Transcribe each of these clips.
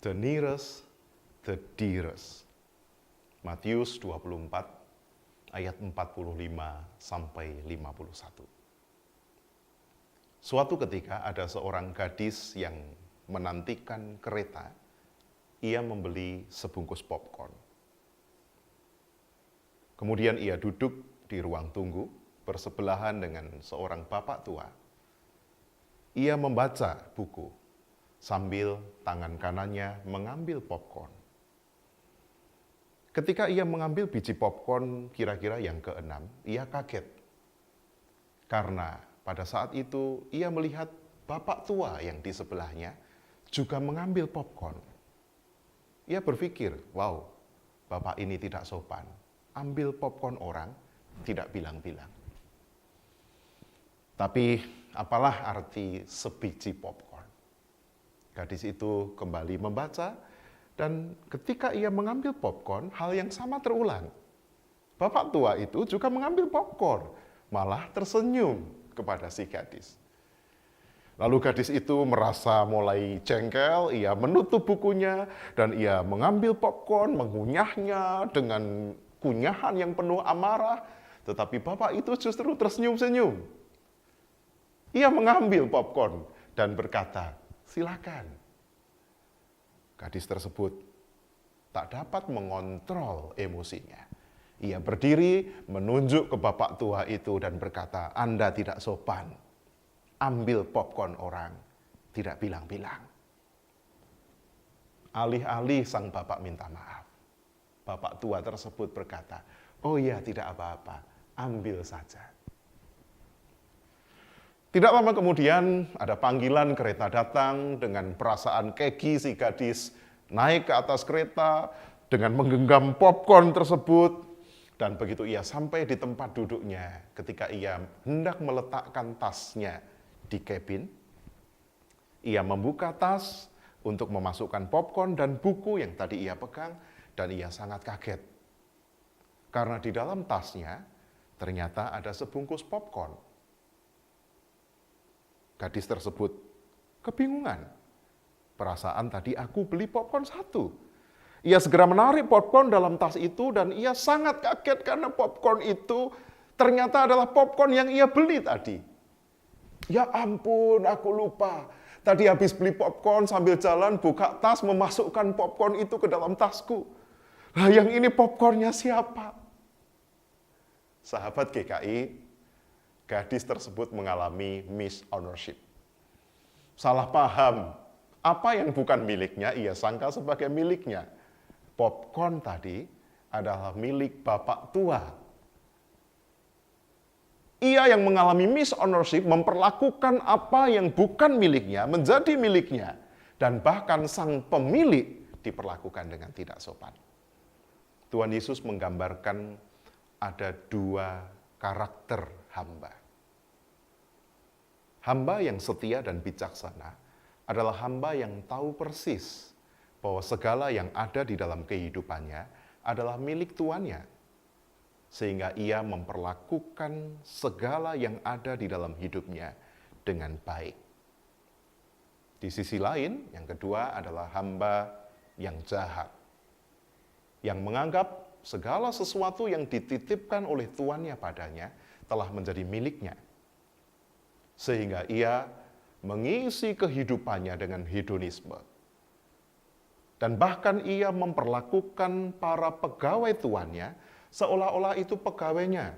The nearest, the dearest. Matius 24 ayat 45 sampai 51. Suatu ketika ada seorang gadis yang menantikan kereta. Ia membeli sebungkus popcorn. Kemudian ia duduk di ruang tunggu bersebelahan dengan seorang bapak tua. Ia membaca buku sambil tangan kanannya mengambil popcorn. Ketika ia mengambil biji popcorn kira-kira yang keenam, ia kaget. Karena pada saat itu ia melihat bapak tua yang di sebelahnya juga mengambil popcorn. Ia berpikir, wow, bapak ini tidak sopan. Ambil popcorn orang, tidak bilang-bilang. Tapi apalah arti sebiji popcorn? Gadis itu kembali membaca, dan ketika ia mengambil popcorn, hal yang sama terulang. Bapak tua itu juga mengambil popcorn, malah tersenyum kepada si gadis. Lalu gadis itu merasa mulai jengkel, ia menutup bukunya, dan ia mengambil popcorn, mengunyahnya dengan kunyahan yang penuh amarah. Tetapi bapak itu justru tersenyum-senyum. Ia mengambil popcorn dan berkata, silakan. Gadis tersebut tak dapat mengontrol emosinya. Ia berdiri menunjuk ke bapak tua itu dan berkata, Anda tidak sopan. Ambil popcorn orang, tidak bilang-bilang. Alih-alih sang bapak minta maaf, bapak tua tersebut berkata, oh iya tidak apa-apa, ambil saja. Tidak lama kemudian ada panggilan kereta datang dengan perasaan keki si gadis naik ke atas kereta dengan menggenggam popcorn tersebut. Dan begitu ia sampai di tempat duduknya ketika ia hendak meletakkan tasnya di kabin, ia membuka tas untuk memasukkan popcorn dan buku yang tadi ia pegang, dan ia sangat kaget. Karena di dalam tasnya ternyata ada sebungkus popcorn. Gadis tersebut kebingungan. Perasaan tadi aku beli popcorn satu. Ia segera menarik popcorn dalam tas itu dan ia sangat kaget karena popcorn itu ternyata adalah popcorn yang ia beli tadi. Ya ampun, aku lupa. Tadi habis beli popcorn sambil jalan buka tas memasukkan popcorn itu ke dalam tasku. Lah yang ini popcornnya siapa? Sahabat GKI, gadis tersebut mengalami misownership. Salah paham, apa yang bukan miliknya ia sangka sebagai miliknya. Popcorn tadi adalah milik bapak tua. Ia yang mengalami misownership memperlakukan apa yang bukan miliknya menjadi miliknya. Dan bahkan sang pemilik diperlakukan dengan tidak sopan. Tuhan Yesus menggambarkan ada dua karakter hamba. Hamba yang setia dan bijaksana adalah hamba yang tahu persis bahwa segala yang ada di dalam kehidupannya adalah milik tuannya. Sehingga ia memperlakukan segala yang ada di dalam hidupnya dengan baik. Di sisi lain, yang kedua adalah hamba yang jahat. Yang menganggap segala sesuatu yang dititipkan oleh tuannya padanya telah menjadi miliknya. Sehingga ia mengisi kehidupannya dengan hedonisme. Dan bahkan ia memperlakukan para pegawai tuannya seolah-olah itu pegawainya.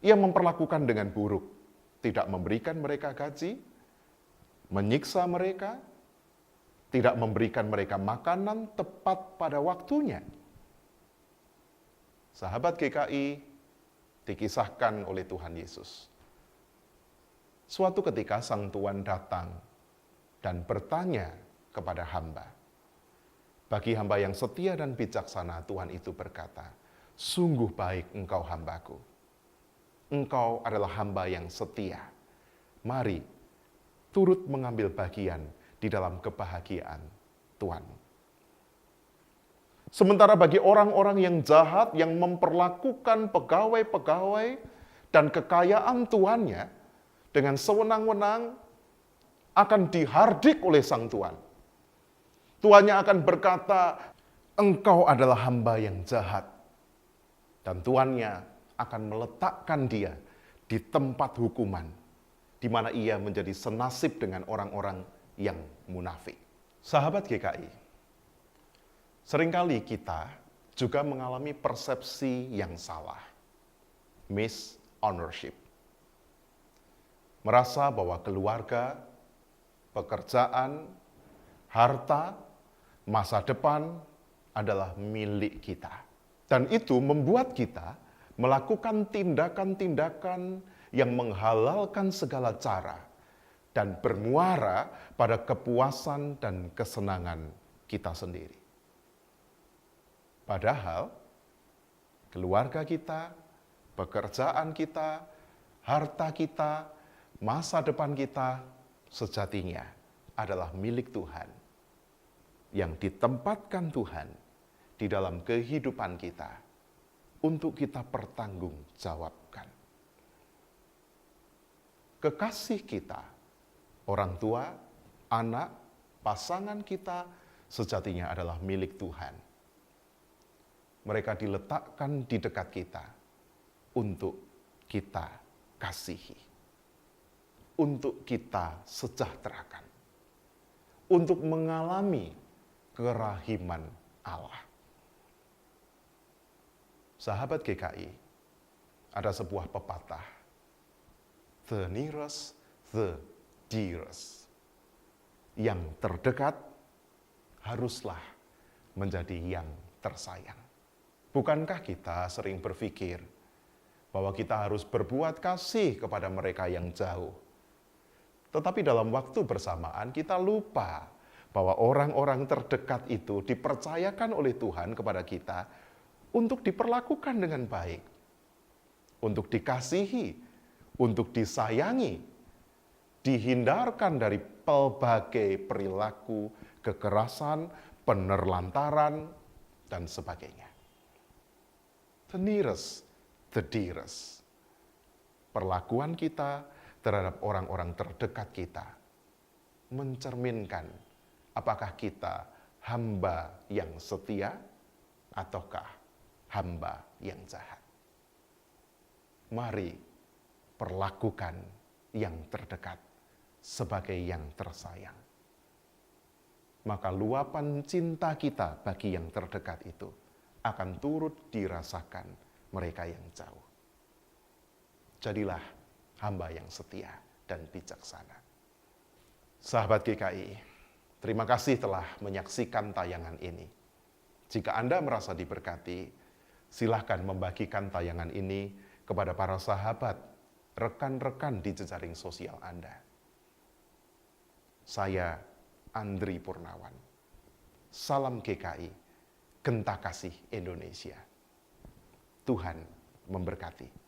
Ia memperlakukan dengan buruk, tidak memberikan mereka gaji, menyiksa mereka, tidak memberikan mereka makanan tepat pada waktunya. Sahabat GKI dikisahkan oleh Tuhan Yesus. Suatu ketika sang tuan datang dan bertanya kepada hamba. Bagi hamba yang setia dan bijaksana, Tuhan itu berkata, sungguh baik engkau hambaku. Engkau adalah hamba yang setia. Mari, turut mengambil bagian di dalam kebahagiaan Tuhan. Sementara bagi orang-orang yang jahat, yang memperlakukan pegawai-pegawai dan kekayaan tuannya dengan sewenang-wenang, akan dihardik oleh sang tuan. Tuannya akan berkata, engkau adalah hamba yang jahat. Dan tuannya akan meletakkan dia di tempat hukuman, di mana ia menjadi senasib dengan orang-orang yang munafik. Sahabat GKI, seringkali kita juga mengalami persepsi yang salah, misownership. Merasa bahwa keluarga, pekerjaan, harta, masa depan adalah milik kita. Dan itu membuat kita melakukan tindakan-tindakan yang menghalalkan segala cara dan bermuara pada kepuasan dan kesenangan kita sendiri. Padahal keluarga kita, pekerjaan kita, harta kita, masa depan kita sejatinya adalah milik Tuhan yang ditempatkan Tuhan di dalam kehidupan kita untuk kita pertanggungjawabkan. Kekasih kita, orang tua, anak, pasangan kita sejatinya adalah milik Tuhan. Mereka diletakkan di dekat kita untuk kita kasihi, untuk kita sejahterakan, untuk mengalami kerahiman Allah. Sahabat GKI, ada sebuah pepatah, the nearest, the dearest. Yang terdekat haruslah menjadi yang tersayang. Bukankah kita sering berpikir bahwa kita harus berbuat kasih kepada mereka yang jauh? Tetapi dalam waktu bersamaan kita lupa bahwa orang-orang terdekat itu dipercayakan oleh Tuhan kepada kita untuk diperlakukan dengan baik, untuk dikasihi, untuk disayangi, dihindarkan dari pelbagai perilaku kekerasan, penerlantaran, dan sebagainya. The nearest, the dearest. Perlakuan kita terhadap orang-orang terdekat kita mencerminkan apakah kita hamba yang setia ataukah hamba yang jahat. Mari perlakukan yang terdekat sebagai yang tersayang. Maka luapan cinta kita bagi yang terdekat itu akan turut dirasakan mereka yang jauh. Jadilah hamba yang setia dan bijaksana. Sahabat GKI, terima kasih telah menyaksikan tayangan ini. Jika Anda merasa diberkati, silahkan membagikan tayangan ini kepada para sahabat, rekan-rekan di jejaring sosial Anda. Saya Andri Purnawan. Salam GKI, Genta Kasih Indonesia. Tuhan memberkati.